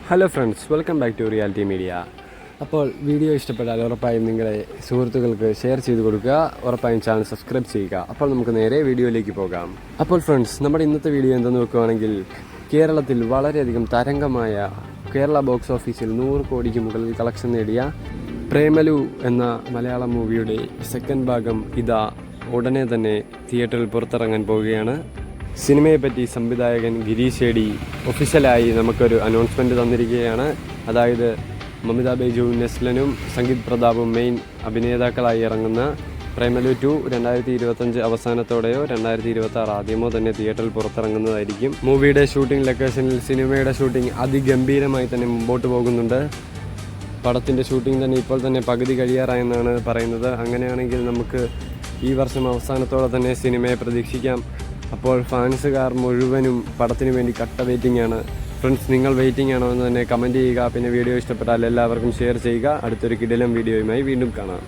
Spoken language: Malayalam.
Hello friends, welcome back to Reality Media. അപ്പോൾ വീഡിയോ ഇഷ്ടപ്പെട്ടാൽ ഉറപ്പായും നിങ്ങളെ സുഹൃത്തുക്കൾക്ക് ഷെയർ ചെയ്ത് കൊടുക്കുക. ഉറപ്പായും ചാനൽ സബ്സ്ക്രൈബ് ചെയ്യുക. അപ്പോൾ നമുക്ക് നേരെ വീഡിയോയിലേക്ക് പോകാം. അപ്പോൾ ഫ്രണ്ട്സ്, നമ്മുടെ ഇന്നത്തെ വീഡിയോ എന്തെന്ന് നോക്കുകയാണെങ്കിൽ, കേരളത്തിൽ വളരെയധികം തരംഗമായ കേരള ബോക്സ് ഓഫീസിൽ 100 കോടിക്ക് മുകളിൽ കളക്ഷൻ നേടിയ പ്രേമലു എന്ന മലയാളം മൂവിയുടെ സെക്കൻഡ് ഭാഗം ഇതാ ഉടനെ തന്നെ തിയേറ്ററിൽ പുറത്തിറങ്ങാൻ പോവുകയാണ്. സിനിമയെപ്പറ്റി സംവിധായകൻ ഗിരീഷ് ഏടി ഒഫീഷ്യലായി നമുക്കൊരു അനൗൺസ്മെൻറ്റ് തന്നിരിക്കുകയാണ്. അതായത് മമിത ബൈജുവും നെസ്ലനും സംഗീത് പ്രതാപും മെയിൻ അഭിനേതാക്കളായി ഇറങ്ങുന്ന പ്രേമലു 2 2025 അവസാനത്തോടെയോ 2026 ആദ്യമോ തന്നെ തിയേറ്ററിൽ പുറത്തിറങ്ങുന്നതായിരിക്കും. മൂവിയുടെ ഷൂട്ടിംഗ് ലൊക്കേഷനിൽ സിനിമയുടെ ഷൂട്ടിംഗ് അതിഗംഭീരമായി തന്നെ മുമ്പോട്ട് പോകുന്നുണ്ട്. പടത്തിൻ്റെ ഷൂട്ടിംഗ് തന്നെ ഇപ്പോൾ തന്നെ പകുതി കഴിയാറായെന്നാണ് പറയുന്നത്. അങ്ങനെയാണെങ്കിൽ നമുക്ക് ഈ വർഷം അവസാനത്തോടെ തന്നെ സിനിമയെ പ്രതീക്ഷിക്കാം. അപ്പോൾ ഫാൻസുകാർ മുഴുവനും പടത്തിന് വേണ്ടി കട്ട വെയിറ്റിംഗ് ആണ്. ഫ്രണ്ട്സ്, നിങ്ങൾ വെയിറ്റിംഗ് ആണോ എന്ന് തന്നെ കമൻറ്റ് ചെയ്യുക. പിന്നെ വീഡിയോ ഇഷ്ടപ്പെട്ടാൽ എല്ലാവർക്കും ഷെയർ ചെയ്യുക. അടുത്തൊരു കിടിലം വീഡിയോയുമായി വീണ്ടും കാണാം.